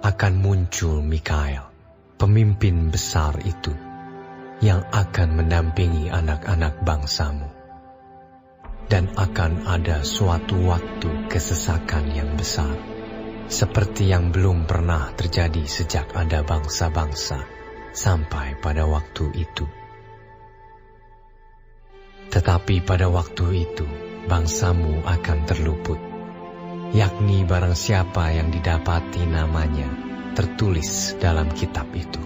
akan muncul Mikael, pemimpin besar itu, yang akan mendampingi anak-anak bangsamu. Dan akan ada suatu waktu kesesakan yang besar, seperti yang belum pernah terjadi sejak ada bangsa-bangsa sampai pada waktu itu. Tetapi pada waktu itu, bangsamu akan terluput, yakni barang siapa yang didapati namanya tertulis dalam kitab itu.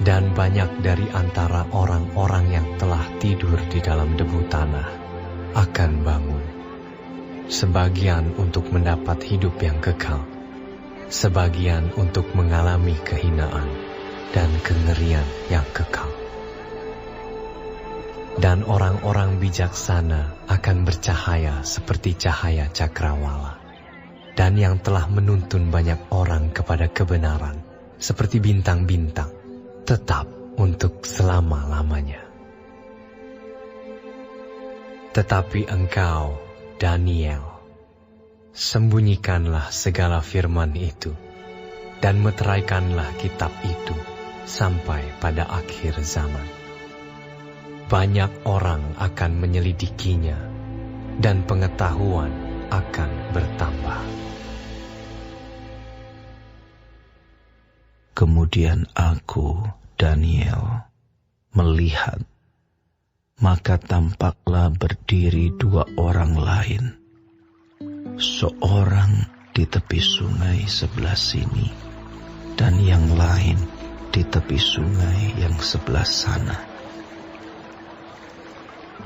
Dan banyak dari antara orang-orang yang telah tidur di dalam debu tanah akan bangun, sebagian untuk mendapat hidup yang kekal, sebagian untuk mengalami kehinaan dan kengerian yang kekal. Dan orang-orang bijaksana akan bercahaya seperti cahaya cakrawala, dan yang telah menuntun banyak orang kepada kebenaran seperti bintang-bintang, tetap untuk selama-lamanya. Tetapi engkau, Daniel, sembunyikanlah segala firman itu, dan meteraikanlah kitab itu sampai pada akhir zaman. Banyak orang akan menyelidikinya, dan pengetahuan akan bertambah. Kemudian aku, Daniel, melihat, maka tampaklah berdiri dua orang lain, seorang di tepi sungai sebelah sini, dan yang lain di tepi sungai yang sebelah sana.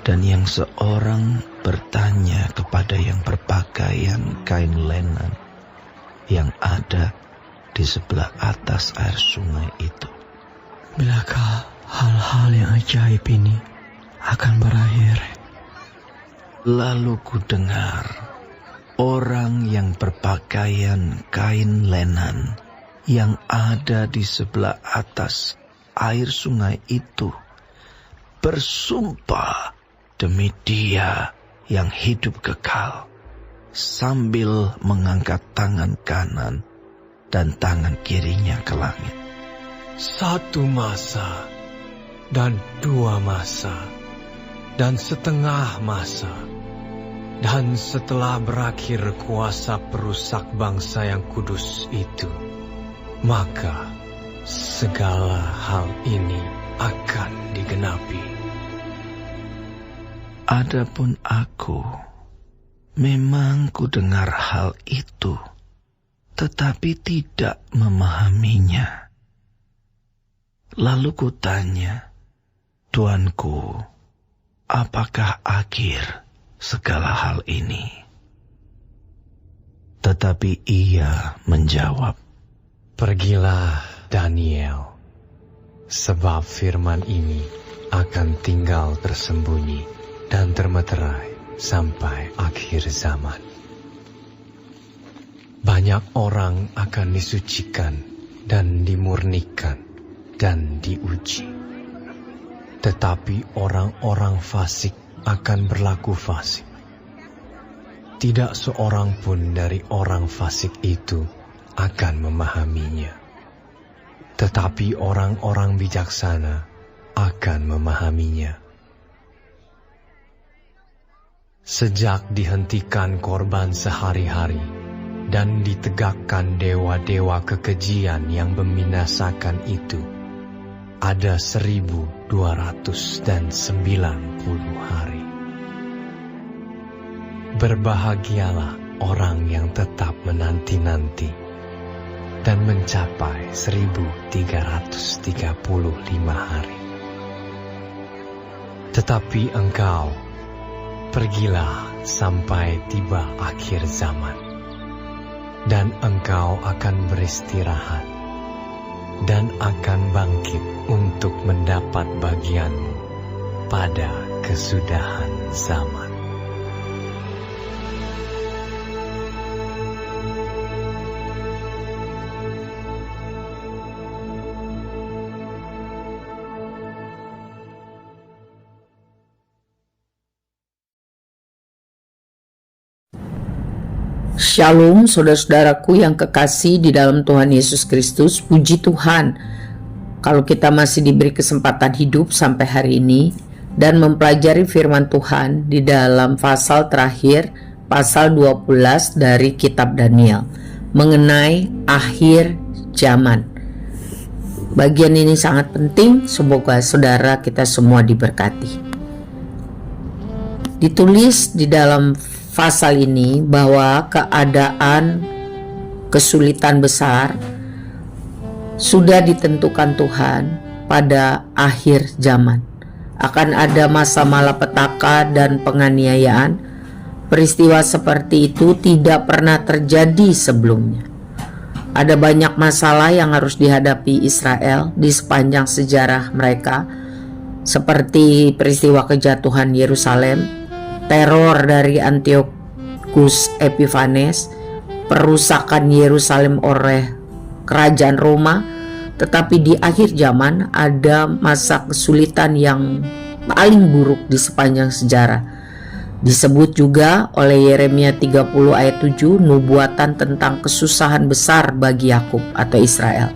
Dan yang seorang bertanya kepada yang berpakaian kain lenan yang ada di sebelah atas air sungai itu, bilakah hal-hal yang ajaib ini akan berakhir? Lalu ku dengar orang yang berpakaian kain lenan yang ada di sebelah atas air sungai itu bersumpah demi Dia yang hidup kekal, sambil mengangkat tangan kanan dan tangan kirinya ke langit. 1 masa, dan 2 masa, dan setengah masa, dan setelah berakhir kuasa perusak bangsa yang kudus itu, maka segala hal ini akan digenapi. Adapun aku, memang ku dengar hal itu, tetapi tidak memahaminya. Lalu ku tanya, Tuanku, apakah akhir segala hal ini? Tetapi ia menjawab, Pergilah, Daniel, sebab firman ini akan tinggal tersembunyi dan termeterai sampai akhir zaman. Banyak orang akan disucikan dan dimurnikan dan diuji. Tetapi orang-orang fasik akan berlaku fasik. Tidak seorang pun dari orang fasik itu akan memahaminya. Tetapi orang-orang bijaksana akan memahaminya. Sejak dihentikan korban sehari-hari dan ditegakkan dewa-dewa kekejian yang membinasakan itu, ada 1290 hari. Berbahagialah orang yang tetap menanti-nanti dan mencapai 1335 hari. Tetapi engkau, pergilah sampai tiba akhir zaman, dan engkau akan beristirahat, dan akan bangkit untuk mendapat bagianmu pada kesudahan zaman. Shalom saudara-saudaraku yang kekasih di dalam Tuhan Yesus Kristus. Puji Tuhan kalau kita masih diberi kesempatan hidup sampai hari ini dan mempelajari firman Tuhan di dalam pasal terakhir, pasal 12 dari kitab Daniel, mengenai akhir zaman. Bagian ini sangat penting, semoga saudara kita semua diberkati. Ditulis di dalam pasal ini bahwa keadaan kesulitan besar sudah ditentukan Tuhan pada akhir zaman. Akan ada masa malapetaka dan penganiayaan. Peristiwa seperti itu tidak pernah terjadi sebelumnya. Ada banyak masalah yang harus dihadapi Israel di sepanjang sejarah mereka, seperti peristiwa kejatuhan Yerusalem, teror dari Antiochus Epiphanes, perusakan Yerusalem oleh kerajaan Roma. Tetapi di akhir zaman ada masa kesulitan yang paling buruk di sepanjang sejarah. Disebut juga oleh Yeremia 30 ayat 7 nubuatan tentang kesusahan besar bagi Yakub atau Israel.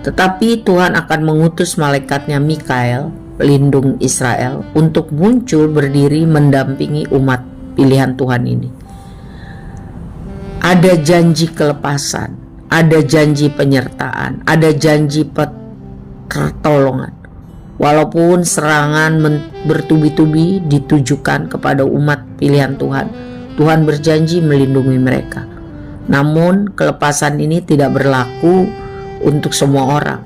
Tetapi Tuhan akan mengutus malaikatnya Mikael, pelindung Israel, untuk muncul berdiri mendampingi umat pilihan Tuhan ini. Ada janji kelepasan, ada janji penyertaan, ada janji pertolongan. Walaupun serangan bertubi-tubi ditujukan kepada umat pilihan Tuhan, Tuhan berjanji melindungi mereka. Namun kelepasan ini tidak berlaku untuk semua orang.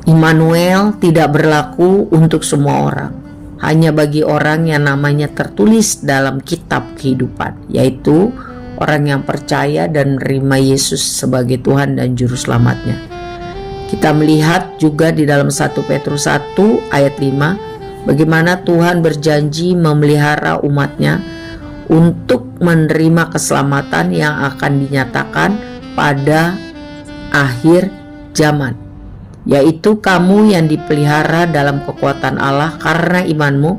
Immanuel tidak berlaku untuk semua orang, hanya bagi orang yang namanya tertulis dalam kitab kehidupan, yaitu orang yang percaya dan menerima Yesus sebagai Tuhan dan Juru Selamatnya. Kita melihat juga di dalam 1 Petrus 1 ayat 5, bagaimana Tuhan berjanji memelihara umatnya untuk menerima keselamatan yang akan dinyatakan pada akhir zaman, yaitu kamu yang dipelihara dalam kekuatan Allah karena imanmu,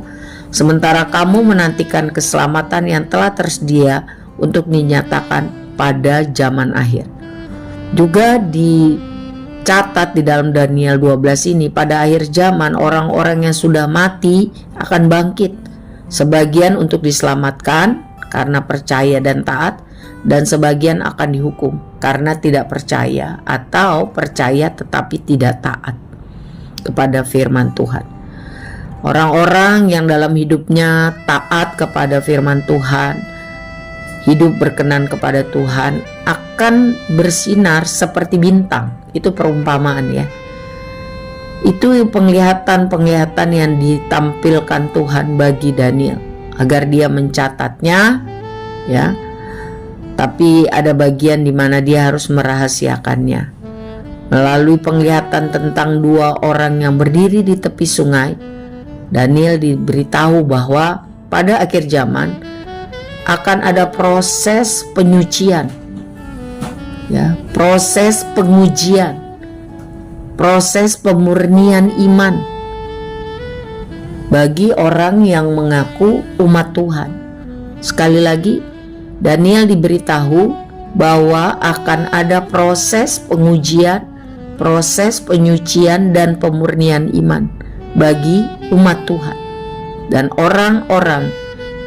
sementara kamu menantikan keselamatan yang telah tersedia untuk dinyatakan pada zaman akhir. Juga dicatat di dalam Daniel 12 ini, pada akhir zaman orang-orang yang sudah mati akan bangkit, sebagian untuk diselamatkan karena percaya dan taat, dan sebagian akan dihukum karena tidak percaya atau percaya tetapi tidak taat kepada firman Tuhan. Orang-orang yang dalam hidupnya taat kepada firman Tuhan, hidup berkenan kepada Tuhan, akan bersinar seperti bintang. Itu perumpamaan ya. Itu penglihatan-penglihatan yang ditampilkan Tuhan bagi Daniel agar dia mencatatnya ya. Tapi ada bagian di mana dia harus merahasiakannya. Melalui penglihatan tentang dua orang yang berdiri di tepi sungai, Daniel diberitahu bahwa pada akhir zaman akan ada proses penyucian, ya, proses pengujian, proses pemurnian iman bagi orang yang mengaku umat Tuhan. Sekali lagi, Daniel diberitahu bahwa akan ada proses pengujian, proses penyucian dan pemurnian iman bagi umat Tuhan. Dan orang-orang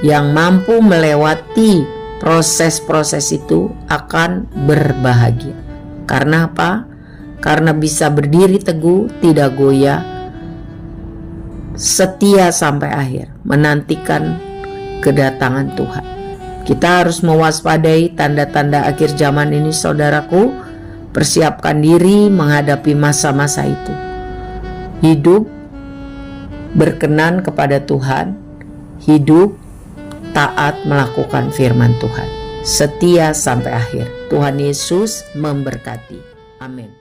yang mampu melewati proses-proses itu akan berbahagia. Karena apa? Karena bisa berdiri teguh, tidak goyah, setia sampai akhir, menantikan kedatangan Tuhan. Kita harus mewaspadai tanda-tanda akhir zaman ini, saudaraku. Persiapkan diri menghadapi masa-masa itu. Hidup berkenan kepada Tuhan, hidup taat melakukan firman Tuhan, setia sampai akhir. Tuhan Yesus memberkati. Amin.